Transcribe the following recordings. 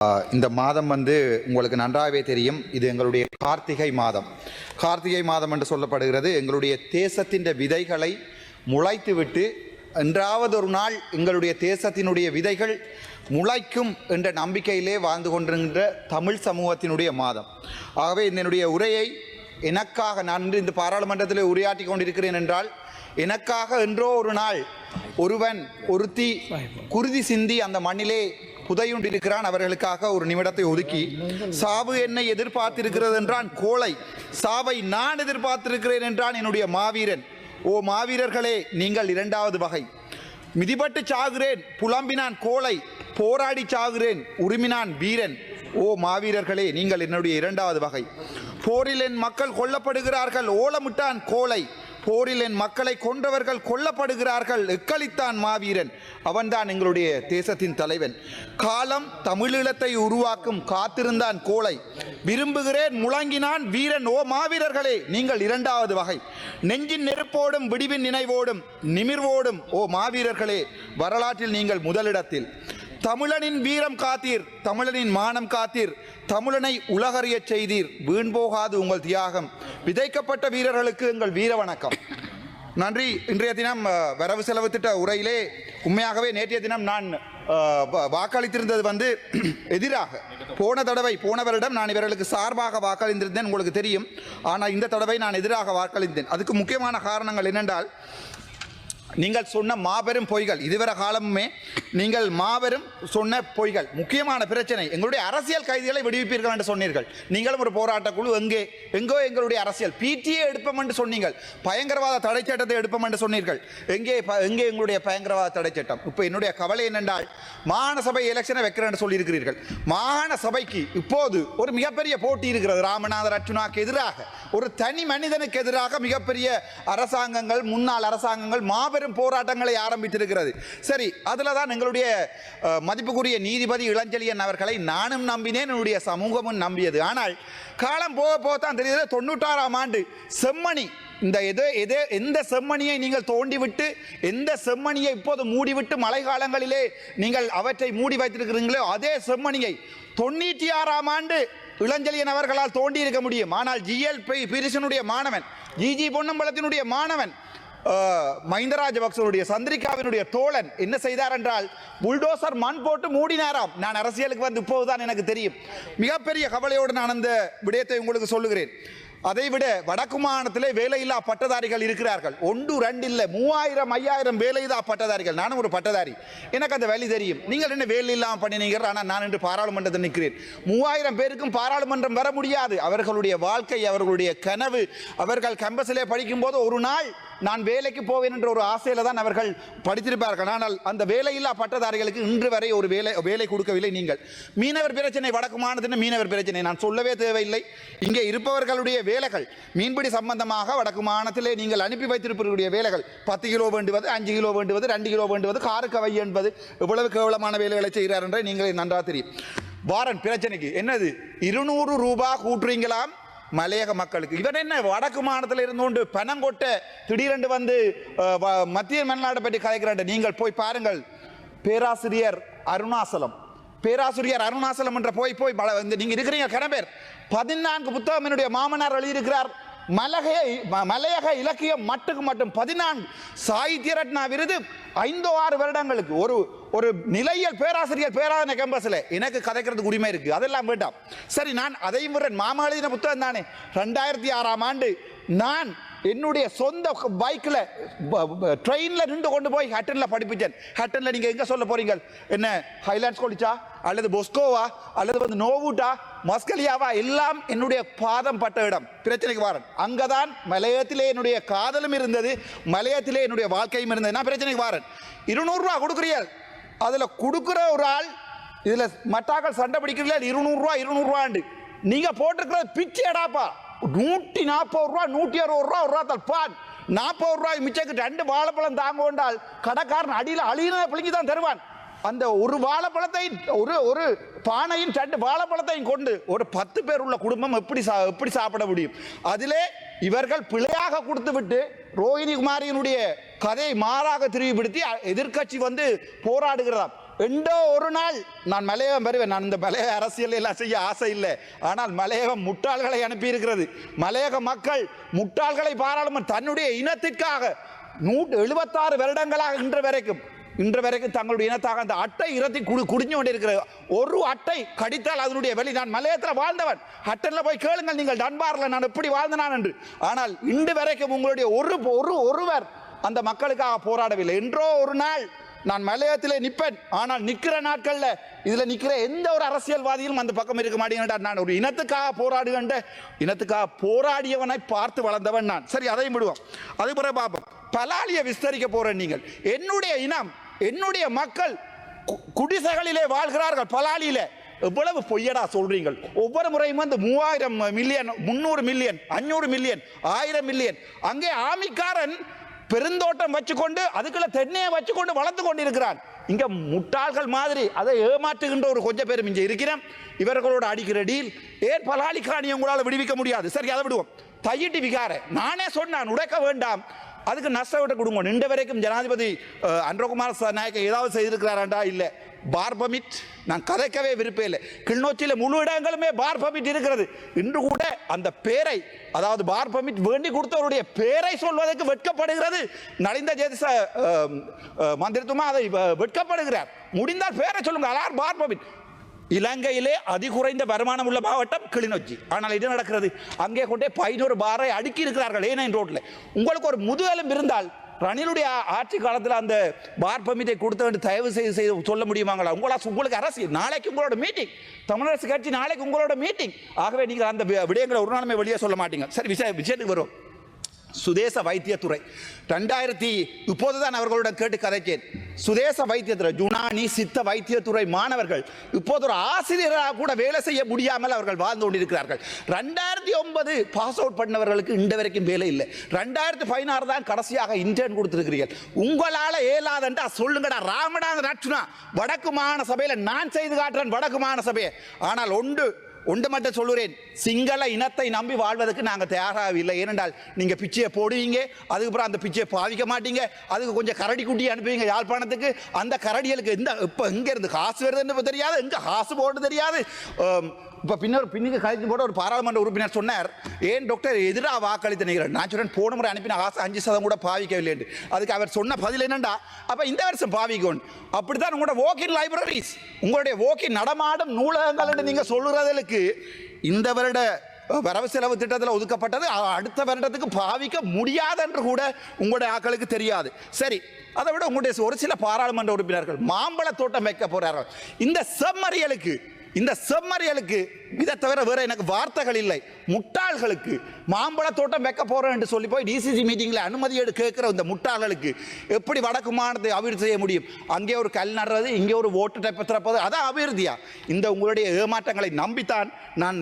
இந்த மாதம் உங்களுக்கு நன்றாகவே தெரியும். இது எங்களுடைய கார்த்திகை மாதம். கார்த்திகை மாதம் என்று சொல்லப்படுகிறது. எங்களுடைய தேசத்தின் விதைகளை முளைத்துவிட்டு என்றாவது ஒரு நாள் எங்களுடைய தேசத்தினுடைய விதைகள் முளைக்கும் என்ற நம்பிக்கையிலே வாழ்ந்து கொண்டிருக்கின்ற தமிழ் சமூகத்தினுடைய மாதம். ஆகவே என்னுடைய உரையை எனக்காக நான் இந்த பாராளுமன்றத்தில் உரையாற்றி கொண்டிருக்கிறேன் என்றால் எனக்காக என்றோ ஒரு நாள் ஒருத்தி குருதி சிந்தி அந்த மண்ணிலே புதையுண்டிருக்கிறான். அவர்களுக்காக ஒரு நிமிடத்தை ஒதுக்கி சாவு என்னை எதிர்பார்த்திருக்கிறது என்றான் கோழை, சாவை நான் எதிர்பார்த்திருக்கிறேன் என்றான் என்னுடைய மாவீரன். ஓ மாவீரர்களே, நீங்கள் இரண்டாவது வகை. மிதிபட்டு சாகுறேன் புலம்பினான் கோழை, போராடி சாகுறேன் உரிமினான் வீரன். ஓ மாவீரர்களே, நீங்கள் என்னுடைய இரண்டாவது வகை. போரில் என் மக்கள் கொல்லப்படுகிறார்கள் ஓலமிட்டான் கோழை, போரில் என் மக்களை கொன்றவர்கள் கொல்லப்படுகிறார்கள் எக்களித்தான் மாவீரன். அவன்தான் எங்களுடைய தேசத்தின் தலைவன். காலம் தமிழீழத்தை உருவாக்கும் காத்திருந்தான் கோழை, விரும்புகிறேன் முழங்கினான் வீரன். ஓ மாவீரர்களே, நீங்கள் இரண்டாவது வகை. நெஞ்சின் நெருப்போடும் விடிவின் நினைவோடும் நிமிர்வோடும் ஓ மாவீரர்களே, வரலாற்றில் நீங்கள் முதலிடத்தில். தமிழனின் வீரம் காத்தீர், தமிழனின் மானம் காத்தீர், தமிழனை உலகறிய செய்தீர், வீண் போகாது உங்கள் தியாகம். விதைக்கப்பட்ட வீரர்களுக்கு எங்கள் வீர வணக்கம். நன்றி. இன்றைய தினம் வரவு செலவு திட்ட உரையிலே உண்மையாகவே நேற்றைய தினம் நான் வாக்களித்திருந்தது எதிராக. போன வருடம் நான் இவர்களுக்கு சார்பாக வாக்களித்திருந்தேன், உங்களுக்கு தெரியும். ஆனால் இந்த தடவை நான் எதிராக வாக்களித்தேன். அதுக்கு முக்கியமான காரணங்கள் என்னென்றால், நீங்கள் சொன்ன மாபெரும் பொய்கள், இதுவரை காலமுமே நீங்கள் மாபெரும் சொன்ன பொய்கள். முக்கியமான பிரச்சனை, எங்களுடைய அரசியல் கைதிகளை விடுவிப்பீர்கள் என்று சொன்னீர்கள். நீங்களும் ஒரு போராட்ட குழு. எங்கோ எங்களுடைய அரசியல் பிடிஏ எடுப்போம் என்று சொன்னீர்கள். பயங்கரவாத தடை சட்டத்தை எடுப்போம் என்று சொன்னீர்கள். எங்கே எங்களுடைய பயங்கரவாத தடை சட்டம்? இப்போ என்னுடைய கவலை என்னென்றால், மாகாண சபை எலெக்ஷனை வைக்கிறேன் என்று சொல்லியிருக்கிறீர்கள். மாகாண சபைக்கு இப்போது ஒரு மிகப்பெரிய போட்டி இருக்கிறது. ராமநாதன் அர்ச்சுனாக்கு எதிராக, ஒரு தனி மனிதனுக்கு எதிராக மிகப்பெரிய அரசாங்கங்கள், முன்னாள் அரசாங்கங்கள் மாபெரும் போராட்டங்களை ஆரம்பித்திருக்கிறது. சரி, அதில் தான் எங்களுடைய மதிப்புக்குரிய நீதிபதி இளஞ்செழியன் அவர்களை நானும் நம்பினேன், என்னுடைய சமூகமும் நம்பியது. ஆனால் காலம் போக போகத்தான் தெரியுது. 96ஆம் ஆண்டு செம்மணி, எந்த செம்மணியை நீங்கள் தோண்டிவிட்டு, எந்த செம்மணியை இப்போது மூடிவிட்டு மழை காலங்களிலே நீங்கள் அவற்றை மூடி வைத்திருக்கிறீங்களோ அதே செம்மணியை 96ஆம் ஆண்டு இளஞ்செழியன் அவர்களால் தோண்டி இருக்க முடியும். ஆனால் ஜிஎல் பீரிசனுடைய மாணவன், ஜிஜி பொன்னம்பலத்தினுடைய மாணவன், மஹிந்த ராஜபக்சனுடைய சந்திரிகாவினுடைய தோழன் என்ன செய்தார் என்றால், புல்டோசர் மண் போட்டு மூடினாராம். நான் அரசியலுக்கு இப்போதுதான் எனக்கு தெரியும். மிகப்பெரிய கவலையோடு நான் அந்த விடயத்தை உங்களுக்கு சொல்லுகிறேன். அதைவிட வடக்கு மாகாணத்திலே வேலையில்லா பட்டதாரிகள் இருக்கிறார்கள். 1 2 இல்லை, 3000 5000 வேலையில்லா பட்டதாரிகள். நானும் ஒரு பட்டதாரி, எனக்கு அந்த வேலை தெரியும். நீங்கள் என்ன வேலை இல்லாமல் பண்ணினீங்க? ஆனால் நான் இன்று பாராளுமன்றத்தில் நிற்கிறேன். 3000 பேருக்கும் பாராளுமன்றம் வர முடியாது. அவர்களுடைய வாழ்க்கை, அவர்களுடைய கனவு, அவர்கள் கேம்பஸிலே படிக்கும்போது ஒரு நாள் நான் வேலைக்கு போவேன் என்ற ஒரு ஆசையில் தான் அவர்கள் படித்திருப்பார்கள். ஆனால் அந்த வேலையில்லா பட்டதாரிகளுக்கு இன்று வரை ஒரு வேலை கொடுக்கவில்லை. நீங்கள் மீனவர் பிரச்சனை, வடக்கு மாநிலத்தின் மீனவர் பிரச்சனை நான் சொல்லவே தேவையில்லை. இங்கே இருப்பவர்களுடைய வேலைகள், மீன்பிடி சம்பந்தமாக வடக்கு மாநிலத்திலே நீங்கள் அனுப்பி வைத்திருப்பவர்களுடைய வேலைகள் 10 கிலோ வேண்டுவது, 5 கிலோ வேண்டுவது, 2 கிலோ வேண்டுவது, காருக்கு வை என்பது எவ்வளவு கேவலமான வேலைகளை செய்கிறார் என்றே நீங்கள் நன்றாக தெரியும். வாரன் பிரச்சனைக்கு என்னது 200 ரூபாய் கூட்டுறீங்களாம் மலையக மக்களுக்கு. இவன் என்ன வடக்கு மாநிலத்தில் இருந்து கொண்டு பணம் கொட்ட திடீரென்று மத்திய மன்னாட்டை பற்றி கதைக்கிறான். நீங்கள் போய் பாருங்கள். பேராசிரியர் அருணாசலம் என்ற போய் நீங்க இருக்கிறீங்க கணபேர் 14 புத்தகம் என்னுடைய மாமனார் எழுதியிருக்கிறார். மலையக இலக்கியம் மட்டும் 14 சாகித்ய ரத்னா விருது 5 6 வருடங்களுக்கு ஒரு நிலையியல் பேராசிரியர் பேராதனை கேம்பஸில் எனக்கு கதைக்கிறதுக்கு உரிமை இருக்கு. அதெல்லாம் வேண்டாம். சரி, நான் அதையும் மாமா எழுதின புத்தகம் தானே. 2006ஆம் ஆண்டு நான் என்னுடைய சொந்த பைக்கில் ட்ரெயினில் நின்று கொண்டு போய் ஹட்டனில் படிப்பிச்சேன். ஹட்டனில் நீங்கள் எங்கே சொல்ல போறீங்க? என்ன ஹைலாண்ட்ஸ் காலேஜா அல்லது பொஸ்கோவா அல்லது நோவுட்டா மஸ்கலியாவா? எல்லாம் என்னுடைய பாதம் பட்ட இடம். பிரச்சனைக்கு வாரன் அங்கதான் மலையத்திலே என்னுடைய காதலும் இருந்தது, மலையத்திலே என்னுடைய வாழ்க்கையும் இருந்தது. நான் பிரச்சனைக்கு வாரன் 200 ரூபா கொடுக்குறீர்கள். அதில் கொடுக்குற ஒரு ஆள், இதில் மட்டாக்கள் சண்டை பிடிக்கிறீர்கள் 200 ரூபாண்டு. நீங்கள் போட்டிருக்கிறது பிச்சை எடாப்பா. 140 ரூபா 160 ரூபா ஒரு ரூபா தல்பான் 40 ரூபாய் மிச்சக்கு 2 வாழைப்பழம் தாங்க கொண்டால் கடைக்காரன் அடியில் அழியின பிள்ளைங்க தான் தருவான். அந்த ஒரு வாழைப்பழத்தை ஒரு பானையின் 2 வாழைப்பழத்தையும் கொண்டு ஒரு 10 பேர் உள்ள குடும்பம் எப்படி சாப்பிட முடியும்? அதிலே இவர்கள் பிழையாக கொடுத்து விட்டு ரோஹிணி குமாரியினுடைய கதையை மாறாக திரும்பிப்படுத்தி எதிர்கட்சி போராடுகிறதாம். எண்டோ ஒரு நாள் நான் மலையகம் வருவேன். நான் இந்த மலையக அரசியல் எல்லாம் செய்ய ஆசை இல்லை. ஆனால் மலையகம் முட்டாள்களை அனுப்பியிருக்கிறது. மலையக மக்கள் முட்டாள்களை பாராளுமன்ற தன்னுடைய இனத்திற்காக 176 வருடங்களாக இன்று வரைக்கும் தங்களுடைய இனத்தாக அந்த அட்டை இரத்தி குடிஞ்சு கொண்டிருக்கிறது. ஒரு அட்டை கடித்தால் அதனுடைய வெளி. நான் மலையத்தில் வாழ்ந்தவன். ஹட்டனில் போய் கேளுங்கள் நீங்கள் டன்பாரில் நான் எப்படி வாழ்ந்தனான் என்று. ஆனால் இன்று வரைக்கும் உங்களுடைய ஒருவர் அந்த மக்களுக்காக போராடவில்லை. என்றோ ஒரு நாள் நான் மலையத்திலே நிற்பேன். ஆனால் நிற்கிற நாட்களில் இதில் நிற்கிற எந்த ஒரு அரசியல்வாதியும் அந்த பக்கம் இருக்க மாட்டேங்கிறார். நான் ஒரு இனத்துக்காக போராடியவனை பார்த்து வளர்ந்தவன் நான். சரி, அதையும் விடுவோம். அது பிறகு பார்ப்போம். பலாலியை விஸ்தரிக்க போறேன். நீங்கள் என்னுடைய இனம், என்னுடைய மக்கள் குடிசைகளிலே வாழ்கிறார்கள். பலாலியில எவ்வளவு பொய்யடா சொல்றீங்கள்? ஒவ்வொரு முறையும் வந்து 3000 மில்லியன், 300 மில்லியன், 500 மில்லியன், 1000 மில்லியன். அங்கே ஆமிக்காரன் பெருந்தோட்டம் வச்சுக்கொண்டு அதுக்குள்ள தென்னையை வச்சுக்கொண்டு வளர்த்து கொண்டிருக்கிறான். இங்க முட்டாள்கள் மாதிரி அதை ஏமாற்றுகின்ற ஒரு கொஞ்சம் பேரும் இங்கே இருக்கிறோம். இவர்களோட அடிக்கிற டீல் ஏன் பலாலி காணி உங்களால் விடுவிக்க முடியாது? சரி, அதை விடுவோம். தையிட்டு விகார நானே சொன்னான் உடைக்க வேண்டாம், அதுக்கு நஷ்டவிட்ட கொடுங்க. நின்ற வரைக்கும் ஜனாதிபதி அன்றகுமார் நாயக்க ஏதாவது செய்திருக்கிறாராண்டா? இல்லை. பார் பர்மிட் நான் கதைக்கவே விருப்பம் இல்லை. கிளிநொச்சியில் முழு இடங்களுமே பார் பர்மிட் இருக்கிறது. இன்று கூட அந்த பேரை, அதாவது பார் பர்மிட் வேண்டி கொடுத்தவருடைய பேரை சொல்வதற்கு வெட்கப்படுகிறது. நலிந்த ஜேதிச மந்திரித்துவமா அதை வெட்கப்படுகிறார். முடிந்தால் பேரை சொல்லுங்க. அலார் பார் பர்மிட். இலங்கையிலே அதிகுறைந்த வருமானம் உள்ள மாவட்டம் கிளிநொச்சி. ஆனால் இது நடக்கிறது. அங்கே கொண்டே 15 பாரை அடுக்கி இருக்கிறார்கள் ஏனைன் ரோட்டில். உங்களுக்கு ஒரு முதுகெலும்பு இருந்தால் ரணிலுடைய ஆட்சி காலத்தில் அந்த பார் பர்மிட்டை கொடுத்த தயவு செய்து சொல்ல முடியுமாங்களா? உங்களுக்கு அரசியல் நாளைக்கு உங்களோட மீட்டிங், தமிழரசு கட்சி நாளைக்கு உங்களோட மீட்டிங். ஆகவே நீங்கள் அந்த விடயங்களை ஒரு நாளுமே வெளியே சொல்ல மாட்டீங்க. சரி, விஷயத்துக்கு வரும். சுதேச வைத்தியத்துறை 2030 தான் அவர்களுடன் கேட்டு கதைச்சேன். சுதேச வைத்தியத்துறை, யுனானி சித்த வைத்தியத்துறை மாணவர்கள் இப்போது ஒரு ஆசிரியராக கூட வேலை செய்ய முடியாமல் அவர்கள் வாழ்ந்து கொண்டிருக்கிறார்கள். 2009 பாஸ் அவுட் பண்ணவர்களுக்கு இன்று வரைக்கும் வேலை இல்லை. 2016 தான் கடைசியாக இன்டர்ன் கொடுத்திருக்கிறீர்கள். உங்களால் ஏலாதண்டா சொல்லுங்கடா. ராமநாத நட்சுனா வடக்கு மாகாண சபையில் நான் செய்து காட்டுறேன் வடக்கு மாகாண சபையை. ஆனால் ஒன்று மட்டும் சொல்லுறேன், சிங்கள இனத்தை நம்பி வாழ்வதற்கு நாங்கள் தயாராகவில்லை. ஏனென்றால் நீங்கள் பிச்சையை போடுவீங்க, அதுக்கப்புறம் அந்த பிச்சையை பாவிக்க மாட்டீங்க, அதுக்கு கொஞ்சம் கரடி குட்டி அனுப்புவீங்க யாழ்ப்பாணத்துக்கு. அந்த கரடிகளுக்கு இப்போ எங்கே இருந்து காசு வருதுன்னு தெரியாது, எங்கே காசு போடுறது தெரியாது. இப்போ பின்னுக்கு கழித்து போட ஒரு பாராளுமன்ற உறுப்பினர் சொன்னார், ஏன் டாக்டர் எதிராக வாக்களித்த நிகழ்ச்சி. நான் சொன்னேன் போன முறை அனுப்பின காசு 5% கூட பாவிக்கவில்லை என்று. அதுக்கு அவர் சொன்ன பதில் என்னண்டா, அப்போ இந்த வருஷம் பாவிக்கணும். அப்படித்தான் உங்களோட வாக்கின் லைப்ரரிஸ், உங்களுடைய வாக்கின் நடமாடும் நூலகங்கள் என்று நீங்கள் சொல்லுறதுக்கு இந்த வருட வரவு செலவு திட்டத்தில் ஒதுக்கப்பட்டது அடுத்த வருடத்துக்கு பாவிக்க முடியாது என்று கூட உங்களுடைய ஆக்களுக்கு தெரியாது. சரி, அதை விட உங்களுடைய ஒரு சில பாராளுமன்ற உறுப்பினர்கள் மாம்பழ தோட்டம் வைக்க போறார்கள். இந்த செம்மறியலுக்கு இதை தவிர வேற எனக்கு வார்த்தைகள் இல்லை. முட்டாள்களுக்கு மாம்பழ தோட்டம் வைக்க போறேன் என்று சொல்லி போய் டிசிசி மீட்டிங்ல அனுமதி கேட்கிற இந்த முட்டாள்களுக்கு எப்படி வடக்கு மாநிலத்தை அபிவிருத்தி செய்ய முடியும்? அங்கே ஒரு கல் நடுறது, இங்கே ஒரு ஓட்டு டைப்பை திறப்பது, அதான் அபிவிருத்தியா? இந்த உங்களுடைய ஏமாற்றங்களை நம்பித்தான் நான்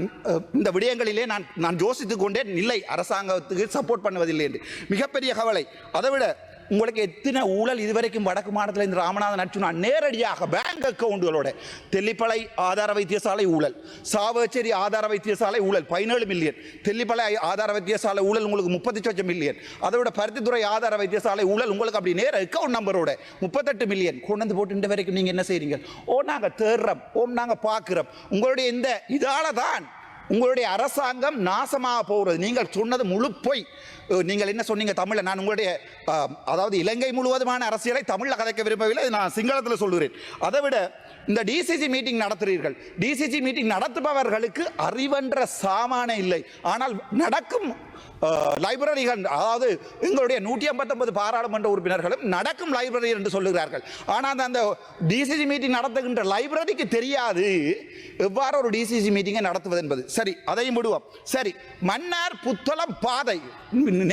இந்த விடயங்களிலே நான் யோசித்துக் கொண்டேன். இல்லை, அரசாங்கத்துக்கு சப்போர்ட் பண்ணுவதில்லை என்று. மிகப்பெரிய கவலை. அதை விட உங்களுக்கு எத்தனை ஊழல் இதுவரைக்கும் வடக்கு மாநிலத்தில் இந்த ராமநாதன் நச்சுனா நேரடியாக பேங்க் அக்கவுண்டுகளோட தெல்லிப்பளை ஆதார வைத்தியசாலை ஊழல், சாவச்சேரி ஆதார வைத்தியசாலை ஊழல் 17 மில்லியன், தெல்லிப்பளை ஆதார வைத்தியசாலை ஊழல் உங்களுக்கு 38 மில்லியன், அதை விட பருத்தித்துறை ஆதார வைத்தியசாலை ஊழல் உங்களுக்கு அப்படி நேர அக்கவுண்ட் நம்பரோட 38 மில்லியன் கொண்டு வந்து போட்டு இந்த வரைக்கும் நீங்கள் என்ன செய்றீங்க? நாங்கள் தேடுறோம், நாங்கள் பார்க்குறோம். உங்களுடைய இந்த இதால தான் உங்களுடைய அரசாங்கம் நாசமாக போகிறது. நீங்கள் சொன்னது முழு பொய். நீங்கள் என்ன சொன்னீங்க தமிழில்? நான் உங்களுடைய அதாவது இலங்கை முழுவதுமான அரசியலை தமிழில் கதைக்க விரும்பவில்லை, நான் சிங்களத்தில் சொல்லுகிறேன். அதை விட இந்த டிசிசி மீட்டிங் நடத்துகிறீர்கள். டிசிசி மீட்டிங் நடத்துபவர்களுக்கு அறிவென்ற சாமானே இல்லை. ஆனால் நடக்கும் லைப்ரரிகள், அதாவது எங்களுடைய 159 பாராளுமன்ற உறுப்பினர்களும் நடக்கும் லைப்ரரி என்று சொல்லுகிறார்கள். ஆனால் அந்த டிசிசி மீட்டிங் நடத்துகின்ற லைப்ரரிக்கு தெரியாது எவ்வாறு ஒரு டிசிசி மீட்டிங்கை நடத்துவது என்பது. சரி, அதையும் விடுவோம். சரி, மன்னார் புத்தளம் பாதை,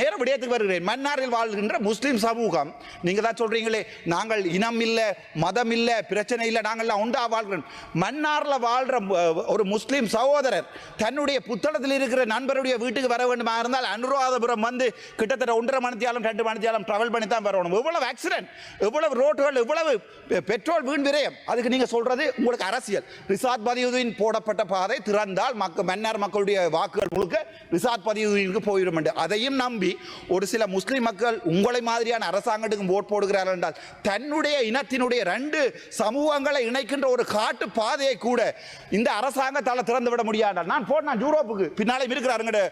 நேர விடயத்துக்கு வருகிறேன். மன்னாரில் வாழ்கின்ற முஸ்லிம் சமூகம், நீங்க தான் சொல்றீங்களே நாங்கள் இனம் இல்லை, மதம் இல்லை, பிரச்சனை இல்லை, நாங்கள்லாம் உண்டா வாழ்கிறோம். மன்னார்ல வாழ்ற ஒரு முஸ்லிம் சகோதரர் தன்னுடைய புத்தளத்தில் இருக்கிற நண்பருடைய வீட்டுக்கு வர வேண்டுமா இருந்தால் இருந்தால் அனுராதபுரம் வந்து கிட்டத்தட்ட 1.5 மணித்தியாலம் 2 மணித்தியாலம் ட்ராவல் பண்ணி தான் வரணும். எவ்வளவு ஆக்சிடென்ட், எவ்வளவு ரோட்டுகள், எவ்வளவு பெட்ரோல் வீண் விரயம். அதுக்கு நீங்கள் சொல்றது உங்களுக்கு அரசியல். ரிசாத் பதியுதீன் போடப்பட்ட பாதை திறந்தால் மன்னார் மக்களுடைய வாக்குகள் முழுக்க ரிசாத் பதியுதீனுக்கு போயிடும் என்று அதையும் நம்பி ஒரு சில முஸ்லிம் மக்கள் உங்களை மாதிரியான அரசாங்கத்துக்கு ஓட் போடுகிறார்கள் என்றால் தன்னுடைய இனத்தினுடைய 2 சமூகங்களை இணைக்கின்ற ஒரு காட்டு பாதையை கூட இந்த அரசாங்கத்தால் திறந்து விட முடியாது. நான் போனேன் யூரோப்புக்கு, பின்னாலே இருக்கிறாருங்க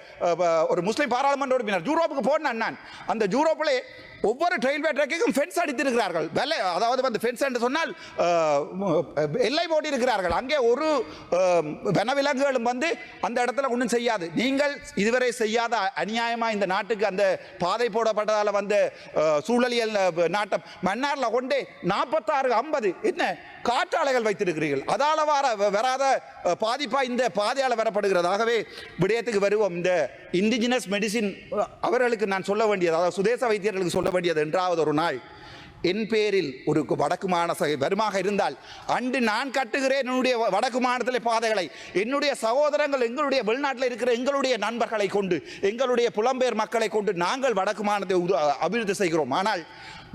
ஒரு முஸ்லிம் பாராளுமன்ற உறுப்பினர், யூரோப்புக்கு போனேன் நான். அந்த யூரோப்பிலே ஒவ்வொரு ரயில்வே ட்ராக்குக்கும் ஃபென்ஸ் அடித்திருக்கிறார்கள். அதாவது வந்து ஃபென்ஸ் என்று சொன்னால் எல்லை போட்டி இருக்கிறார்கள். அங்கே ஒரு வனவிலங்குகளும் வந்து அந்த இடத்துல ஒன்றும் செய்யாது. நீங்கள் இதுவரை செய்யாத அநியாயமா இந்த நாட்டுக்கு அந்த பாதை போடப்பட்டதால் வந்து சூழலியல் நாட்டம் மன்னாரில் கொண்டே 46 50 என்ன காற்றாலைகள் வைத்திருக்கிறீர்கள். அதால வராத பாதிப்பா இந்த பாதையால் வரப்படுகிறது. ஆகவே விடயத்துக்கு வருவோம். இந்த இண்டிஜினஸ் மெடிசின் அவர்களுக்கு நான் சொல்ல வேண்டியது, அதாவது சுதேச வைத்தியர்களுக்கு சொல்ல வேண்டியது, என்றாவது ஒரு நாள் என் பேரில் ஒரு வடக்கு மாநில வருமாக இருந்தால் அன்று நான் கட்டுகிறேன் என்னுடைய வடக்கு மாநிலத்தில் பாதைகளை. என்னுடைய சகோதரங்கள் எங்களுடைய வெளிநாட்டில் இருக்கிற எங்களுடைய நண்பர்களை கொண்டு, எங்களுடைய புலம்பெயர் மக்களை கொண்டு நாங்கள் வடக்கு மாநிலத்தை அபிவிருத்தி செய்கிறோம். ஆனால்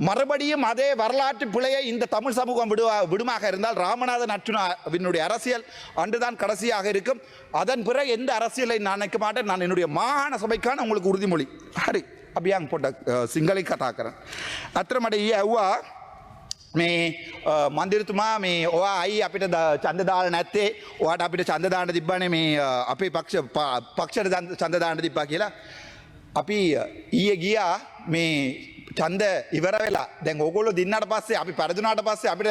மறுபடியும் அதே வரலாற்று பிழையை இந்த தமிழ் சமூகம் விடுமாக இருந்தால் ராமநாதன் அர்ஜுனாவினுடைய அரசியல் அன்றுதான் கடைசியாக இருக்கும். அதன் பிறகு எந்த அரசியலை நான் நினைக்க மாட்டேன். நான் என்னுடைய மாகாண சபைக்கான உங்களுக்கு உறுதிமொழி ஹரி අභියන් පොඩක් සිංහලෙන් කතා කරන්න. අතරමට ඊයේ ඇහුවා මේ මන්දිරතුමා මේ ඔයා අයි අපිට ඡන්ද දාලා නැත්තේ, ඔයාට අපිට ඡන්ද දාන්න තිබ්බනේ මේ අපේ පක්ෂයට ඡන්ද දාන්න තිබ්බා කියලා. අපි ඊයේ ගියා මේ ඡන්ද ඉවර වෙලා. දැන් ඕගොල්ලෝ දින්නාට පස්සේ අපි පරදුනාට පස්සේ අපිට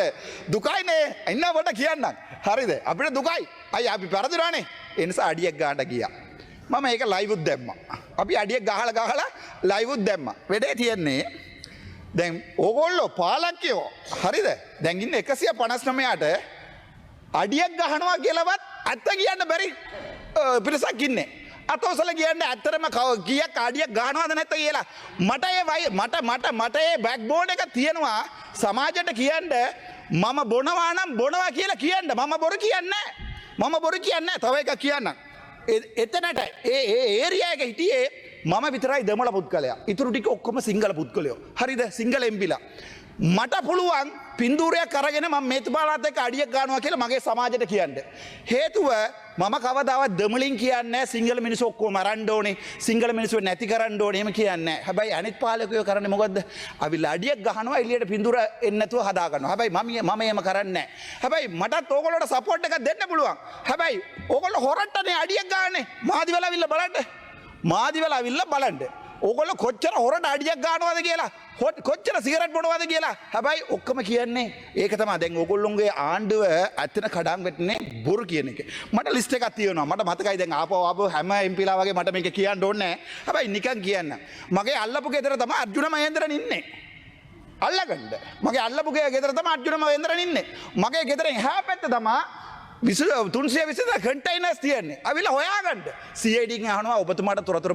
දුකයිනේ. ඉන්න පොඩ කියන්නම්. හරිද? අපිට දුකයි. අයි අපි පරදුනානේ. ඒ නිසා අඩියක් ගන්නට ගියා. මම ඒක ලයිවුත් දැම්මා. අපි අඩියක් ගහලා ලයිවුත් දැම්මා. වෙඩේ තියෙන්නේ දැන් ඕගොල්ලෝ පාලකයෝ හරිද? දැන් ඉන්නේ 159ට අඩියක් ගහනවා කියලාවත් අත්ත කියන්න බැරි පිරිසක් ඉන්නේ. අතෝසල කියන්නේ ඇත්තටම කීයක් අඩියක් ගහනවද නැත්ද කියලා. මට ඒ බෑක්බෝන් එක තියෙනවා සමාජයට කියන්න මම බොනවා නම් බොනවා කියලා කියන්න. මම බොරු කියන්නේ නැහැ. තව එකක් කියන්නම්. එතනට ඒරියා එක හිටියේ මම විතරයි දෙමළ පුද්ගලයා. ඉතුරු ටික ඔක්කොම සිංහල පුද්ගලයෝ. හරිද? සිංහල එම්බිලා. මට පුළුවන් පින්දූරයක් අරගෙන මම මේතුමාලාත් එක්ක අඩියක් ගන්නවා කියලා මගේ සමාජයට කියන්න. හේතුව මම කවදාවත් දෙමළින් කියන්නේ නැහැ සිංහල මිනිස්සු ඔක්කොම මරන්න ඕනේ, සිංහල මිනිස්සු නැති කරන්න ඕනේ එහෙම කියන්නේ නැහැ. හැබැයි අනිත් පාලකයෝ කරන්නේ මොකද්ද? අවිලා අඩියක් ගහනවා එළියට පින්දූර එන්නේ නැතුව හදා ගන්නවා. හැබැයි මම එහෙම කරන්නේ නැහැ. හැබැයි මටත් ඕගොල්ලෝට සපෝට් එකක් දෙන්න පුළුවන්. හැබැයි ඕගොල්ලෝ හොරටනේ අඩියක් ගන්නනේ. මාදි වෙලා අවිල්ල බලන්න. ඕගොල්ලෝ කොච්චර හොරට අඩියක් ගන්නවද කියලා, කොච්චර සිගරට් බොනවද කියලා. හැබැයි ඔක්කොම කියන්නේ ඒක තමයි. දැන් ඕගොල්ලෝගේ ආණ්ඩුව ඇත්තට කඩන් වෙන්නේ බොරු කියන එක. මට ලිස්ට් එකක් තියෙනවා. මට මතකයි දැන් ආපහු හැම එම්පීලා වගේ මට මේක කියන්න ඕනේ නැහැ. හැබැයි නිකන් කියන්න. මගේ අල්ලපු ගෙදර තමයි අර්ජුන මහේන්ද්‍රන් ඉන්නේ. අල්ලගන්න. මගේ අල්ලපු ගෙදර තමයි අර්ජුන මහේන්ද්‍රන් ඉන්නේ. මගේ ගෙදරෙන් එහා පැත්තේ තමයි 320 කන්ටයිනර්ස් තියන්නේ. අවිල හොයාගන්න. CID එකෙන් අහනවා ඔබතුමාට තොරතුරු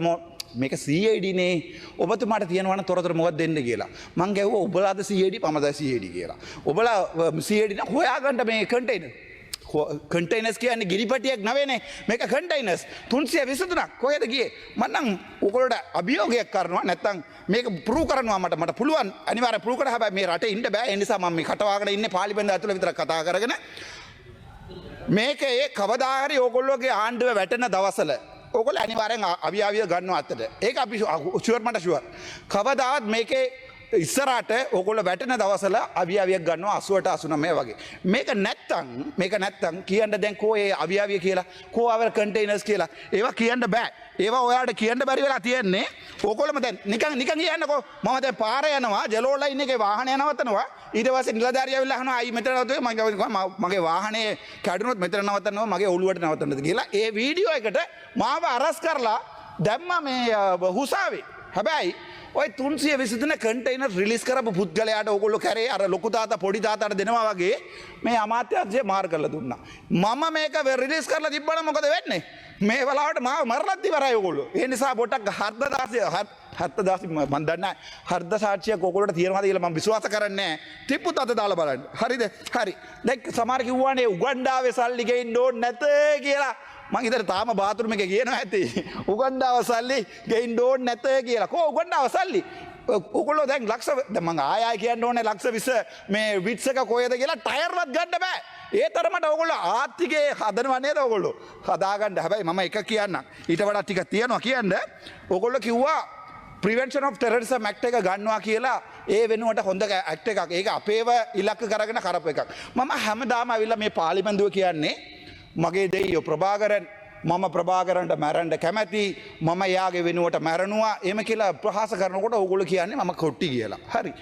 මේක CID නේ, ඔබතුමාට තියෙනවා නම් තොරතුරු මොකක්ද දෙන්න කියලා. මං ගැහුවා ඔබලාද CID මමද CID කියලා. ඔබලා CID නම් හොයාගන්න මේ කන්ටයිනර්ස් කියන්නේ ගිරිපටියක් නෙවෙයිනේ. මේක කන්ටයිනර්ස් 323ක් කොහෙද ගියේ? මම නම් ඔයගොල්ලෝට අභියෝගයක් කරනවා නැත්නම් මේක ප්‍රූව් කරනවා. මට පුළුවන් අනිවාර්යෙන් ප්‍රූව් කරා. හැබැයි මේ රටේ ඉන්න බෑ. ඒ නිසා මම මේ කටවාගෙන ඉන්නේ පාර්ලිමේන්තුව ඇතුළේ විතර කතා කරගෙන. මේකේ කවදා හරි ඕගොල්ලෝගේ ආණ්ඩුව වැටෙන දවසල ඕගොල්ලෝ අනිවාර්යෙන් අවියාවිය ගන්නවා අතට. ඒක අපි ෂුවර් මට ෂුවර්. කවදාවත් මේකේ ඉස්සරහට ඕගොල්ලෝ වැටෙන දවසල අවියාවියක් ගන්නවා 80ට 89 වගේ. මේක නැත්තම් කියන්න දැන් කෝ ඒ අවියාවිය කියලා, කෝ අවර් කන්ටේනර්ස් කියලා. ඒවා කියන්න බෑ. ඒවා ඔයාලට කියන්න බැරි වෙලා තියෙන්නේ. ඕගොල්ලෝම දැන් නිකන් කියන්නකෝ මම දැන් පාර යනවා ජලෝ ලයින් එකේ වාහනය නවත්තනවා. ඊට පස්සේ නිලධාරියා ඇවිල්ලා අහනවා අයි මෙතන නවතුනේ මගේ වාහනේ කැඩුනොත් මෙතන නවත්තනවා මගේ ඔළුවට නවත්තන්නද කියලා. ඒ වීඩියෝ එකට මාව අරස් කරලා දැම්මා මේ හුසාවේ. හැබැයි ඔය 323 කන්ටේනර් රිලීස් කරපු පුද්ගලයාට ඕගොල්ලෝ කරේ අර ලොකු තාත්තා පොඩි තාත්තාට දෙනවා වගේ මේ අමාත්‍යාංශය මාර් කරලා දුන්නා. මම මේක රිලීස් කරලා තිබ්බනම් මොකද වෙන්නේ? මේ වෙලාවට මාව මරලත් ඉවරයි ඕගොල්ලෝ. ඒ නිසා පොඩ්ඩක් හර්ධදාසි මම දන්නේ හර්ධ සාක්ෂියක් ඕගොල්ලෝට තියෙනවාද කියලා මම විශ්වාස කරන්නේ නැහැ. තිප්පුත් අත දාලා බලන්න. හරිද? හරි. දැන් සමහර කිව්වානේ උගණ්ඩාවේ සල්ලි ගෙන්න ඕනේ නැත කියලා. මං ඉතින් තාම බාත්රූම් එකේ කියනවා ඇති උගණ්ඩාව සල්ලි ගෙයින් ඩෝන් නැත කියලා. කෝ උගණ්ඩාව සල්ලි ඔගොල්ලෝ දැන් ලක්ෂ දැන් මං ආයෙ කියන්න ඕනේ ලක්ෂ 20 මේ විට්ස් එක කොහෙද කියලා ටයර්වත් ගන්න බෑ. ඒ තරමට ඔයගොල්ලෝ ආර්ථිකේ හදනවා නේද ඔයගොල්ලෝ? හදාගන්න. හැබැයි මම එක කියන්නම්. ඊට වඩා ටිකක් තියනවා කියන්න. ඔයගොල්ලෝ කිව්වා Prevention of Terrorism Act එක ගන්නවා කියලා ඒ වෙනුවට හොඳ ඇක්ට් එකක්. ඒක අපේව ඉලක්ක කරගෙන කරපු එකක්. මම හැමදාම අවිල්ලා මේ පාර්ලිමේන්තුව කියන්නේ මගේ දෙයියෝ ප්‍රභාකරන් මම ප්‍රභාකරන්ට මැරෙන්න කැමැති මම යාගේ වෙනුවට මැරෙනවා එහෙම කියලා ප්‍රහාස කරනකොට ඕගොල්ලෝ කියන්නේ මම කොටි කියලා. හරි.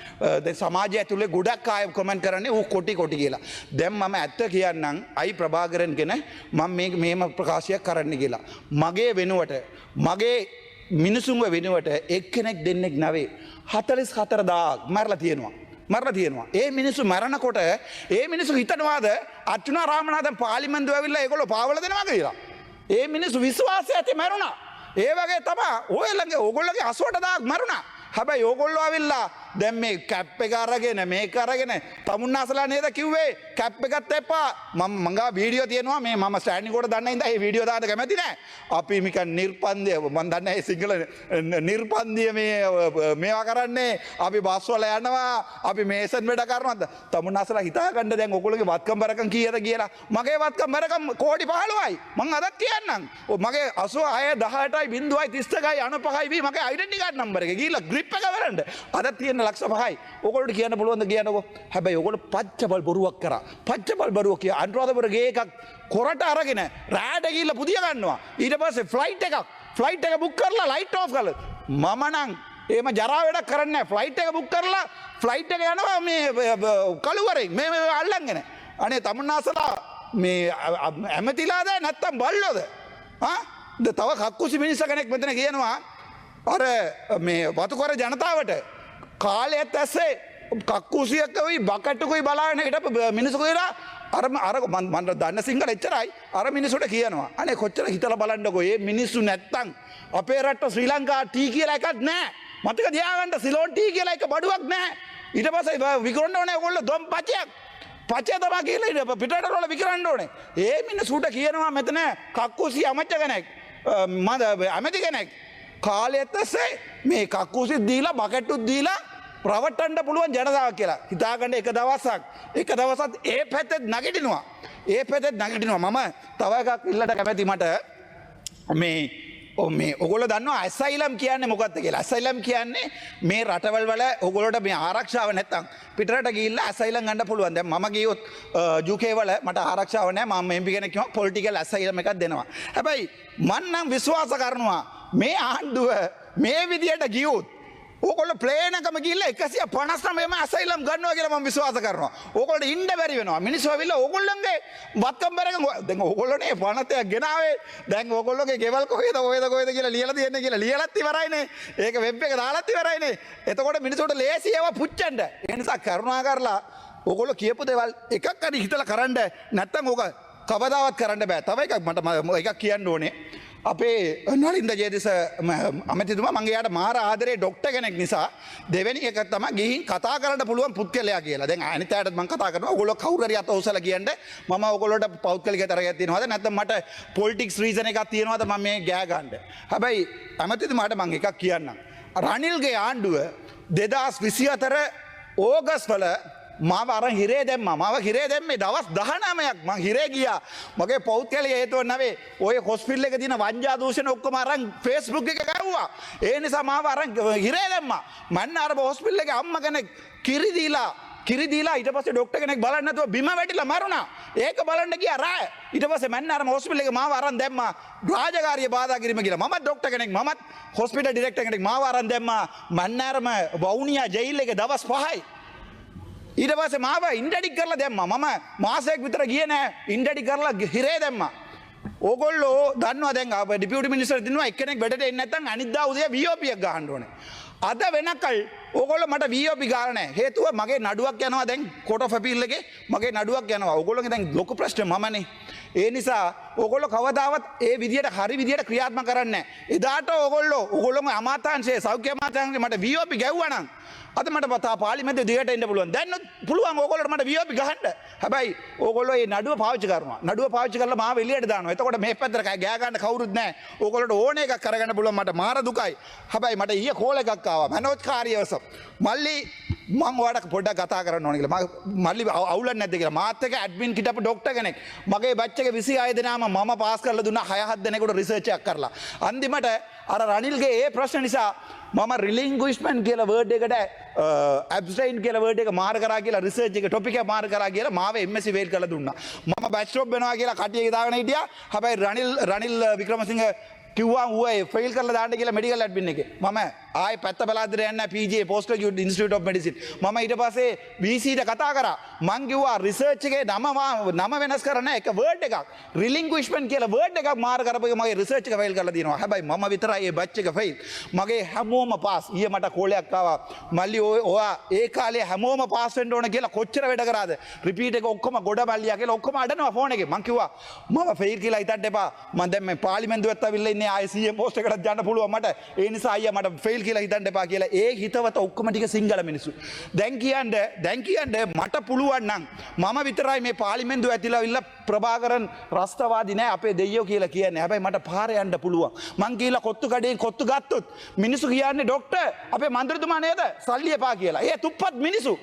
දැන් සමාජය ඇතුලේ ගොඩක් අය කමෙන්ට් කරන්නේ ඌ කොටි කියලා. දැන් මම ඇත්ත කියන්නම් අයි ප්‍රභාකරන් කියන මම මේම ප්‍රකාශයක් කරන්න කියලා. මගේ වෙනුවට මගේ මිනිසුන්ව වෙනුවට එක්කෙනෙක් දෙන්නෙක් නැවේ 44000ක් මරලා තියෙනවා. ඒ මිනිස්සු මරනකොට ඒ මිනිස්සු හිතනවාද අර්චුනා රාමනාഥන් පාර්ලිමේන්තුව ඇවිල්ලා ඒගොල්ලෝ පාවල දෙනවා කියලා. ඒ මිනිස්සු විශ්වාසය ඇති මරුණා. ඒ වගේ තමයි ඔයලගේ ඕගොල්ලෝගේ 88000ක් මරුණා. හැබැයි ඕගොල්ලෝ ඇවිල්ලා දැන් මේ කැප් එක අරගෙන මේක අරගෙන තමුන්නාසලා නේද කිව්වේ කැප් එකත් එපා මංගා වීඩියෝ තියෙනවා මේ මම ස්ටෑන්ඩින් කොට දන්න ඉඳලා මේ වීඩියෝ දාන්න කැමති නෑ අපි නිකන් නිර්පන්දිය මන් දන්නේ ඒ සිංහල නිර්පන්දිය මේවා කරන්නේ අපි බස් වල යනවා අපි මේසන් වැඩ කරනවා තමුන්නාසලා හිතා ගන්න දැන් ඕගොල්ලෝගේ වත්කම් බරකම් කීයද කියලා මගේ වත්කම් බරකම් කෝටි 15යි මං අදත් කියන්නම් මගේ 86 18යි 0.32යි 95යි මගේ ඩෙන්ටි කාඩ් නම්බර් එක ගිහලා ග්‍රිප් එක බලන්න අදත් තියෙන ලක්ෂ 5යි. ඕගොල්ලෝ කියන්න පුළුවන්ද කියන්නකෝ. හැබැයි ඕගොල්ලෝ පච්චබල් බොරුවක් කරා. පච්චබල් බොරුව කිය අනුරාධපුර ගේ එකක් කොරට අරගෙන රෑට ගිහිල්ලා පුදිය ගන්නවා. ඊට පස්සේ ෆ්ලයිට් එක බුක් කරලා ලයිට් ඔෆ් කරලා මම නම් එහෙම ජරා වැඩක් කරන්නේ නැහැ. ෆ්ලයිට් එක බුක් කරලා ෆ්ලයිට් එක යනවා මේ කළුවරෙන් මේ අල්ලන්ගෙන. අනේ තමුන්නාසලා මේ ඇමතිලාද නැත්තම් බල්ලෝද? තව කක්කුසි මිනිස්ස කෙනෙක් මෙතන කියනවා අර මේ වතුකර ජනතාවට කාලයත් ඇස්සේ කක්කුසියක්කවයි බකට්ටකුයි බලාගෙන හිටපු මිනිස්සු කියලා අර මම දන්න සිංහල එච්චරයි අර මිනිස්සුන්ට කියනවා අනේ කොච්චර හිතලා බලන්නකෝ මේ මිනිස්සු නැත්තම් අපේ රට ශ්‍රී ලංකා ටී කියලා එකක් නැහැ මතක තියාගන්න සිලෝන් ටී කියලා එක බඩුවක් නැහැ ඊට පස්සේ විකුණන්න ඕනේ ඔයගොල්ලෝ දොම් පචය තමයි කියලා පිටරට වල විකුණන්න ඕනේ ඒ මිනිස්සුන්ට කියනවා මෙතන කක්කුසි අමච්ච කෙනෙක් ඇමති කෙනෙක් කාලයත් ඇස්සේ මේ කක්කුසිත් දීලා බකට්ටුත් දීලා ප්‍රවට්ටන්න පුළුවන් ජනතාවක් කියලා හිතාගන්න එක දවසක් ඒ පැත්තෙත් නැගිටිනවා මම තව එකක් ඉල්ලට කැමැති මට මේ ඔගොල්ලෝ දන්නවා ඇසයිලම් කියන්නේ මොකක්ද කියලා ඇසයිලම් කියන්නේ මේ රටවල් වල ඔගොල්ලෝට මේ ආරක්ෂාව නැත්තම් පිටරට ගිහිල්ලා ඇසයිලම් ගන්න පුළුවන් දැන් මම ගියොත් UK වල මට ආරක්ෂාව නැහැ මම MP කෙනෙක් කිව්වා පොලිටිකල් ඇසයිලම් එකක් දෙනවා හැබැයි මම නම් විශ්වාස කරනවා මේ ආණ්ඩුව මේ විදියට ගියොත් ඕගොල්ලෝ ප්ලේන් එකම ගිහිල්ලා 159ම ඇසයිලම් ගන්නවා කියලා මම විශ්වාස කරනවා. ඕගොල්ලෝ ඉන්න බැරි වෙනවා. මිනිස්සු ඇවිල්ලා ඕගොල්ලන්ගේ වත්කම් බරක දැන් ඕගොල්ලෝනේ පනතයක් ගෙනාවේ. දැන් ඕගොල්ලෝගේ ගෙවල් කොහෙද කියලා ලියලා තියන්නේ කියලා ලියලත් ඉවරයිනේ. ඒක වෙබ් එක දාලත් ඉවරයිනේ. එතකොට මිනිස්සුන්ට ලේසි ඒවා පුච්චන්න. ඒ නිසා කරුණා කරලා ඕගොල්ලෝ කියපු දේවල් එකක් හරි හිතලා කරන්න නැත්තම් ඕක කවදාවත් කරන්න බෑ. තව එකක් මට එකක් කියන්න ඕනේ. අපේ නලින්ද ජේතිස අමතිතුමා මගේ යාට මාර ආදරේ ඩොක්ටර් කෙනෙක් නිසා දෙවෙනි එක තමයි ගිහින් කතා කරන්න පුළුවන් පුද්ගලයා කියලා. දැන් අනිත් අයටත් මම කතා කරනවා. ඔයගොල්ලෝ කවුරු හරි අත උසලා කියන්නේ මම ඔයගොල්ලෝට පෞද්ගලික තරගයක් තියෙනවද නැත්නම් මට පොලිටික්ස් රීසන් එකක් තියෙනවද මම මේ ගෑ ගන්න. හැබැයි අමතිතුමාට මම එකක් කියන්නම්. රනිල්ගේ ආණ්ඩුව 2024 ඕගස්ට් වල මාව අරන් හිරේ දැම්මා. මාව හිරේ දැම්මේ දවස් 19ක් මං හිරේ ගියා. මගේ පෞද්ගලික හේතුව නැවේ. ඔය හොස්පිටල් එකේ තියෙන වංජා දූෂණ ඔක්කොම අරන් Facebook එක ගැව්වා. ඒ නිසා මාව අරන් හිරේ දැම්මා. මන්න අර හොස්පිටල් එකේ අම්මා කෙනෙක් කිරි දීලා ඊට පස්සේ ડોක්ටර් කෙනෙක් බලන්න නැතුව බිම වැටිලා මරුණා. ඒක බලන්න ගියා රාය. ඊට පස්සේ මන්න අර හොස්පිටල් එකේ මාව අරන් දැම්මා. රාජකාරිය බාධා කිරීම කියලා. මමත් ડોක්ටර් කෙනෙක් මමත් හොස්පිටල් ඩිරෙක්ටර් කෙනෙක් මාව අරන් දැම්මා. මන්න අරම වවුනියා ජයිල් එකේ දවස් 5යි. ඊට පස්සේ මාව ඉන්ඩඩික් කරලා දැම්මා. මම මාසයක් විතර ගියේ නෑ. ඉන්ඩඩික් කරලා හිරේ දැම්මා. ඕගොල්ලෝ දන්නවා දැන් අපේ ඩිපියුටි මිනිස්ටර් දිනුවා එක්කෙනෙක් බෙඩට එන්නේ නැත්නම් අනිද්දා උදේ VOP එකක් ගහන්න ඕනේ. අද වෙනකල් ඕගොල්ලෝ මට VOP ගාලා නැහැ. හේතුව මගේ නඩුවක් යනවා දැන් කෝට් ඔෆ් අපීල් එකේ මගේ නඩුවක් යනවා. ඕගොල්ලෝගේ දැන් ලොකු ප්‍රශ්නේ මමනේ. ඒ නිසා ඕගොල්ලෝ කවදාවත් ඒ විදියට හරි විදියට ක්‍රියාත්මක කරන්නේ නැහැ. එදාට ඕගොල්ලෝම අමාත්‍යාංශයේ සෞඛ්‍ය අමාත්‍යාංශයේ මට VOP ගැව්වා නම් අද මට පතා පාර්ලිමේන්තුවේ දිගට එන්න පුළුවන්. දැන් පුළුවන් ඕගොල්ලෝට මට VOP ගහන්න. හැබැයි ඕගොල්ලෝ මේ නඩුව පාවිච්චි කරනවා. නඩුව පාවිච්චි කරලා මාව එළියට දානවා. එතකොට මේ පැත්තට ගෑ ගන්න කවුරුත් නැහැ. ඕගොල්ලෝට ඕන එකක් කරගන්න පුළුවන්. මට මාර දුකයි. හැබැයි මට ඊයේ කෝල් එකක් ආවා. මනෝජ් කාර්යවස. මල්ලි මං ඔයාලට පොඩ්ඩක් කතා කරන්න ඕන කියලා. මල්ලි අවුලක් නැද්ද කියලා. මාත් එක්ක ඇඩ්මින් කිටපු ડોක්ටර් කෙනෙක්. මගේ බැච් එකේ 26 දෙනාම මම පාස් කරලා දුන්නා 6-7 දෙනෙකුට රිසර්ච් එකක් කරලා. අන්තිමට අර රනිල්ගේ ඒ ප්‍රශ්න නිසා මම රිලින්ගුයිස්මන්ට් කියලා වර්ඩ් එකට ඇබ්ස්ටයින් කියලා වර්ඩ් එක මාර කරා කියලා රිසර්ච් එක ටොපික් එක මාර කරා කියලා මාව MSc ෆේල් කරලා දුන්නා. මම බැච් ස්ටොප් වෙනවා කියලා කටියක දාගෙන හිටියා. හැබැයි රනිල් වික්‍රමසිංහ කිව්වා ඌ ෆේල් කරලා දාන්න කියලා මෙඩිකල් ඇඩ්මින් එකේ. මම ආයෙ පැත්ත බලාද්දර යන්න PGA Post Graduate Institute of Medicine. මම ඊට පස්සේ VC ට කතා කරා. මං කිව්වා රිසර්ච් එකේ නම වෙනස් කරන්න එක වර්ඩ් එකක් රිලින්ගුයිස්මන්ට් කියලා වර්ඩ් එකක් මාර කරපුවා මගේ රිසර්ච් එක ෆේල් කරලා දිනවා. හැබැයි මම විතරයි ඒ බැච් එක ෆේල්. මගේ හැමෝම පාස්. ඊයේ මට කෝලයක් ආවා. මල්ලි ඔයා ඒ කාලේ හැමෝම පාස් වෙන්න ඕන කියලා කොච්චර වැඩ කරාද? රිපීට් එක ඔක්කොම ගොඩ මල්ලියා කියලා ඔක්කොම අඩනවා ෆෝන් එකේ. මං කිව්වා මම ෆේල් කියලා හිතන්න එපා. මං දැන් මේ පාර්ලිමේන්තුවට ඇවිල්ලා ඉන්නේ ආයේ CM පෝස්ට් එකකට යන්න පුළුවන් මට. ඒ නිසා අයියා මට ෆේල් කියලා හිතන්න එපා කියලා ඒ හිතවත ඔක්කොම ටික සිංහල මිනිස්සු. දැන් කියන්නේ මට පුළුවන් නම් මම විතරයි මේ පාර්ලිමේන්තුව ඇතුළේ අවිල්ලා ප්‍රභාකරන් රස්තවාදී නෑ අපේ දෙයියෝ කියලා කියන්නේ. හැබැයි මට පාරේ යන්න පුළුවන්. මං කියලා කොත්තු කඩේන් කොත්තු ගත්තොත් මිනිස්සු කියන්නේ ડોක්ටර් අපේ මන්ත්‍රීතුමා නේද සල්ලි එපා කියලා. ඒ තුප්පත් මිනිස්සු.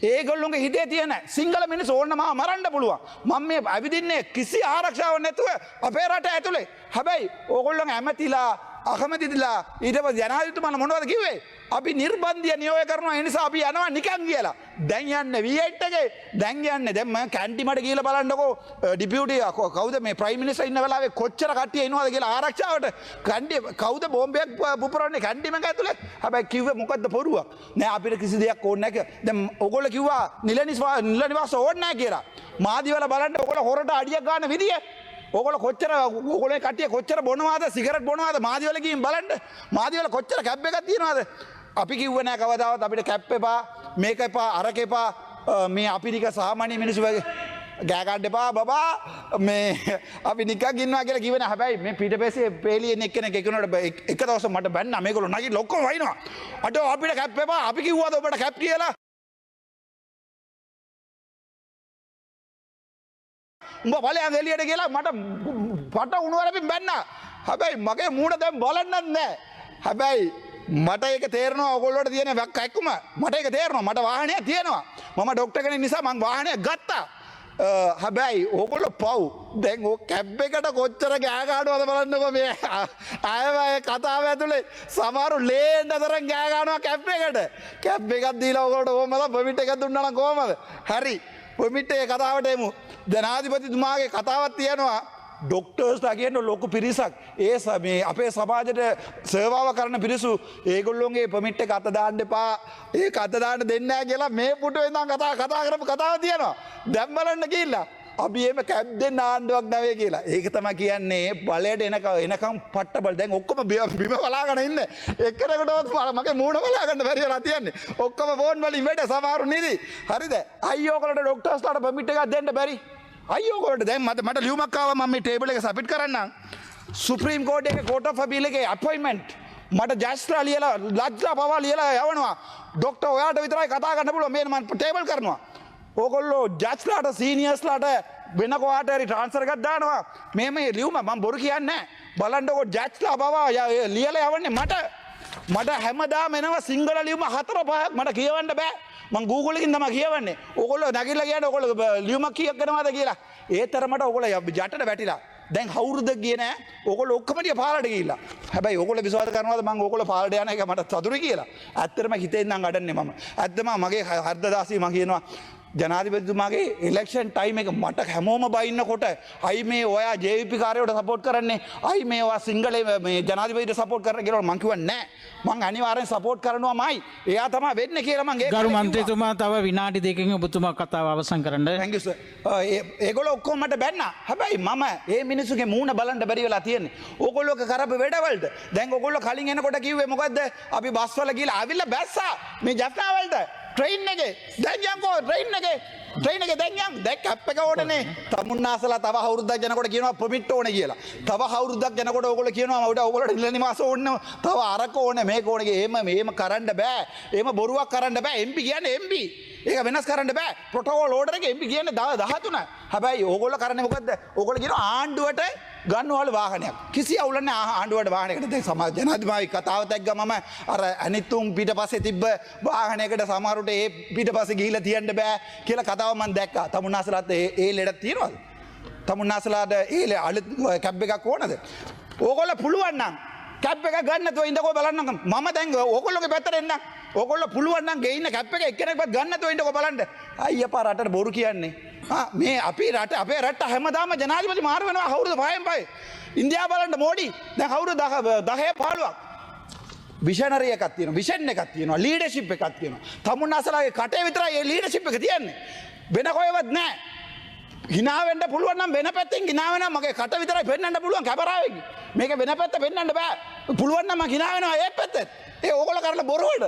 ඒගොල්ලොන්ගේ හිතේ තියෙන සිංහල මිනිස්සු ඕන්න මාව මරන්න පුළුවන්. මම මේ ඇවිදින්නේ කිසි ආරක්ෂාවක් නැතුව අපේ රට ඇතුලේ. හැබැයි ඕගොල්ලෝ ඇමතිලා අකමැතිලා ඊට පස්සේ ජනාධිපතිතුමාලා මොනවද කිව්වේ? අපි නිර්බන්ධය නියෝග කරනවා ඒ නිසා අපි යනවා නිකන් කියලා. දැන් යන්නේ V8 එකේ. දැන් යන්නේ දැන් මම කැන්ටිමට ගිහලා බලන්නකෝ ඩිපියුටි කවුද මේ ප්‍රයිම් මිනිස්ටර් ඉන්න වෙලාවේ කොච්චර කට්ටිය ඉනවද කියලා ආරක්ෂාවට. කවුද බෝම්බයක් පුපුරන්නේ කැන්ටිම එක ඇතුලේ. හැබැයි කිව්වේ මොකද්ද පොරුවක්. නෑ අපිට කිසි දෙයක් ඕනේ නැහැ. දැන් ඕගොල්ලෝ කිව්වා නිල නිවාස ඕනේ නැහැ කියලා. මාදිවල බලන්න ඕගොල්ලෝ හොරට අඩියක් ගන්න විදිය. ඕගොල්ලෝ කොච්චර ඕගොල්ලෝ කට්ටිය කොච්චර බොනවාද සිගරට් බොනවාද මාදිවල ගිහින් බලන්න. මාදිවල කොච්චර කැප් එකක් තියනවාද? අපි කිව්වේ නෑ කවදාවත් අපිට කැප් එපා මේක එපා අරක එපා මේ අපි නික සාමාන්‍ය මිනිස්සු වගේ ගෑ ගන්න එපා බබා මේ අපි නිකන් ඉන්නවා කියලා කිව්වේ නෑ. හැබැයි මේ පිටපස්සේ පේලියෙන් එක්කෙනෙක් එක්කනට එක දවසක් මට බැන්නා මේගොල්ලෝ නැගිටලා ඔක්කොම වයින්නවා. අඩෝ අපිට කැප් එපා අපි කිව්වද ඔබට කැප් කියලා? උඹ බලයන් එළියට ගිහලා මට පට උණුවරපින් බැන්නා. හැබැයි මගේ මූණ දැන් බලන්නත් නෑ. හැබැයි මට ඒක තේරෙනවා ඔයගොල්ලෝට තියෙන වැක්කක්ම මට ඒක තේරෙනවා. මට වාහනයක් තියෙනවා. මම ડોක්ටර් කෙනෙක් නිසා මං වාහනයක් ගත්තා. හැබැයි ඕගොල්ලෝ පව්. දැන් ඔය කැබ් එකට කොච්චර ගෑ ගන්නවද බලන්නකෝ මේ අයවැය කතාව ඇතුලේ සමහරු ලේන්න තරම් ගෑ ගන්නවා කැබ් එකට. කැබ් එකක් දීලා ඔයගොල්ලෝ කොහමද පොමිට් එකක් දුන්නා නම් කොහමද? හරි. පොමිට් එකේ කතාවට එමු. ජනාධිපතිතුමාගේ කතාවක් තියෙනවා. ඩොක්ටර්ස්ලා කියන්නේ ලොකු පිරිසක්. මේ අපේ සමාජයට සේවාව කරන පිරිසු ඒගොල්ලෝගේ පොමිට් එක අත දාන්න එපා. ඒක අත දාන්න දෙන්නේ නැහැ කියලා මේ පුටුවේ ඉඳන් කතා කරපු කතාවක් තියෙනවා. දැන් බලන්න ගිහිල්ලා අපි එහෙම කැබ් දෙන්න ආණ්ඩුවක් නැවේ කියලා. ඒක තමයි කියන්නේ බලයට එනකම් පට්ටබල්. දැන් ඔක්කොම බිම බලාගෙන ඉන්නේ. එක්කෙනෙකුටවත් මගේ මූණ බලාගන්න බැරි වෙලා තියන්නේ. ඔක්කොම ෆෝන් වලින් වැඩ සමහරු නිදි. හරිද? අයියෝ ඔයගොල්ලෝ ඩොක්ටර්ස්ලාට පොමිට් එකක් දෙන්න බැරි. අයියෝ කොට දැන් මට ලියුමක් ආවා මම මේ ටේබල් එක සබ්මිට් කරන්නම්. සුප්‍රීම කෝට් එකේ කෝට් ඔෆ් අපීල් එකේ අපොයින්ට්මන්ට් මට ජජ්ලා ලියලා ලජ්ලා පවා ලියලා යවනවා. ડોක්ටර් ඔයාට විතරයි කතා කරන්න පුළුවන්. මේ මම ටේබල් කරනවා. ඕගොල්ලෝ ජජ්ලාට සීනියර්ස්ලාට වෙන කොහාට හරි ට්‍රාන්ස්ෆර් එකක් දානවා. මේ ලියුම මම බොරු කියන්නේ නැහැ. බලන්නකො ජජ්ලා පවා ලියලා යවන්නේ මට හැමදාම එනවා සිංගල ලියුම 4-5ක් මට කියවන්න බෑ. මං Google එකකින් තමයි කියවන්නේ. ඕගොල්ලෝ නැගිටලා කියන්නේ ඕගොල්ලෝ ලියුමක් කීයක් කරනවද කියලා. ඒ තරමට ඕගොල්ලෝ යටට වැටිලා. දැන් කවුරුද ගියේ නෑ. ඕගොල්ලෝ ඔක්කොම ටික පාරට ගිහිල්ලා. හැබැයි ඕගොල්ලෝ විශ්වාස කරනවද මං ඕගොල්ලෝ පාරට යන එක මට සතුටුයි කියලා? ඇත්තටම හිතෙන් නම් අඩන්නේ මම. ඇත්තම මගේ හර්දදාසී මම කියනවා ජනාධිපතිතුමාගේ ඉලෙක්ෂන් ටයිම් එක මට හැමෝම බයින්නකොට අයි මේ ඔයා ජේවිපි කාර්යයට සපෝට් කරන්නේ අයි මේ ඔයා සිංගලේ මේ ජනාධිපතිට සපෝට් කරන්න කියලා මං කිව්වා නෑ මං අනිවාර්යෙන් සපෝට් කරනවාමයි එයා තමයි වෙන්නේ කියලා මං ඒක ගරු මන්ත්‍රීතුමා තව විනාඩි දෙකකින් ඔබතුමා කතාව අවසන් කරන්න. Thank you sir. ඒගොල්ලෝ ඔක්කොම මට බැන්නා. හැබැයි මම මේ මිනිස්සුගේ මූණ බලන්න බැරි වෙලා තියෙන්නේ. ඕගොල්ලෝක කරපු වැඩවලට. දැන් ඕගොල්ලෝ කලින් එනකොට කිව්වේ මොකද්ද? අපි බස් වල ගිහලා ආවිල්ලා බැස්සා මේ ජෆ්නා වලට. ට්‍රේන් එකේ දැන් යන්කෝ ට්‍රේන් එකේ දැන් යන් දැන් කැප් එක ඕනනේ තමුන්නාසලා තව අවුරුද්දක් යනකොට කියනවා පර්මිට් ඕනේ කියලා තව අවුරුද්දක් යනකොට ඕගොල්ලෝ කියනවා මට ඕගොල්ලෝ නිල නිවාස ඕනේ තව අරක ඕනේ මේක ඕනේ එහෙම කරන්න බෑ එහෙම බොරුවක් කරන්න බෑ MP කියන්නේ MP ඒක වෙනස් කරන්න බෑ ප්‍රොටෝකෝල් ඕඩර් එක MP කියන්නේ 13 හැබැයි ඕගොල්ලෝ කරන්නේ මොකද්ද ඕගොල්ලෝ කියනවා ආණ්ඩුවට ගන්නවල වාහනයක් කිසි අවුලක් නැහැ ආණ්ඩුවට වාහනයකට දැන් සමාජ ජනාධිපති කතාව දැක්ගමම අර අනිත්තුම් පිටපස්සේ තිබ්බ වාහනයකට සමහරට ඒ පිටපස්සේ ගිහිල්ලා තියන්න බෑ කියලා කතාව මම දැක්කා තමුන්නාසලාත් ඒ ලෙඩක් තියෙනවද තමුන්නාසලාට ඒ අලුත් කැබ් එකක් ඕනද ඕගොල්ලෝ පුළුවන් නම් කැබ් එක ගන්න නැතුව ඉඳකෝ බලන්න මම දැන් ඕගොල්ලෝගේ පැත්තට එන්නම් ඕගොල්ලෝ පුළුවන් නම් ගේ ඉන්න කැබ් එක එක්කෙනෙක්වත් ගන්න නැතුව ඉඳකෝ බලන්න අයියපා රටට බොරු කියන්නේ මේ අපේ රට හැමදාම ජනාධිපති මාරු වෙනවා අවුරුදු 5න් 5 ඉන්දියාව බලන්න මෝඩි දැන් අවුරුදු 10 15ක් විෂනරි එකක් තියෙනවා විෂන් එකක් තියෙනවා ලීඩර්ෂිප් එකක් තියෙනවා තමුන්නාසලාගේ කටේ විතරයි මේ ලීඩර්ෂිප් එක තියෙන්නේ වෙන කොහෙවත් නැහැ hina වෙන්න පුළුවන් නම් වෙන පැත්තෙන් hina වෙනවා මගේ කට විතරයි පෙන්වන්න පුළුවන් කැමරාවෙන් මේක වෙන පැත්ත පෙන්වන්න බෑ පුළුවන් නම් මම hina වෙනවා ඒ පැත්තෙන් ඒ ඕගොල්ලෝ කරලා බොරුවද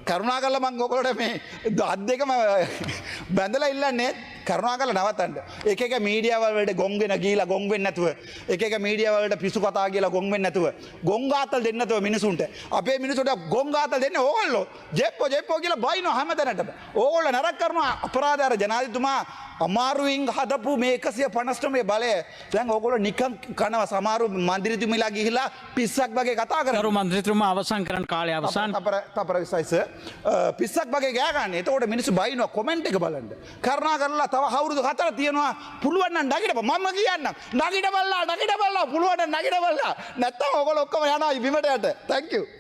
කරුණාකරලා මම ඔයගොල්ලෝට මේ අත් දෙකම බැඳලා ඉල්ලන්නේ කරුණාකරලා නවත්තන්න එක එක මීඩියා වලට ගොන් වෙන ගිහිලා ගොන් වෙන්නේ නැතුව එක එක මීඩියා වලට පිසු කතා කියලා ගොන් වෙන්නේ නැතුව ගොන් ගාතල් දෙන්න නැතුව මිනිසුන්ට අපේ මිනිසුන්ට ගොන් ගාතල් දෙන්නේ ඕගොල්ලෝ ජෙප්පෝ කියලා බයිනෝ හැමතැනටම ඕගොල්ලෝ නරක කරනවා අපරාධ අර ජනාධිපතිතුමා අමාරුවෙන් හදපු මේ 159 බලය දැන් ඕගොල්ලෝ නිකන් කනවා සමහරු මන්ත්‍රීතුමිලා ගිහිලා පිස්සක් වගේ කතා කරනවා ගරු මන්ත්‍රීතුමා අවසන් කරන කාලය අවසන් තපර විසයිස පිස්සක් වගේ ගෑ ගන්න. එතකොට මිනිස්සු බයිනවා කොමෙන්ට් එක බලන්න. කරුණාකරලා තව අවුරුදු 4 තියෙනවා පුළුවන් නම් නගිටපන් මම කියන්නම්. නගිටපල්ලා පුළුවන් නම් නගිටපල්ලා. නැත්තම් ඕගොල්ලෝ ඔක්කොම යනවා බිමට යට. Thank you.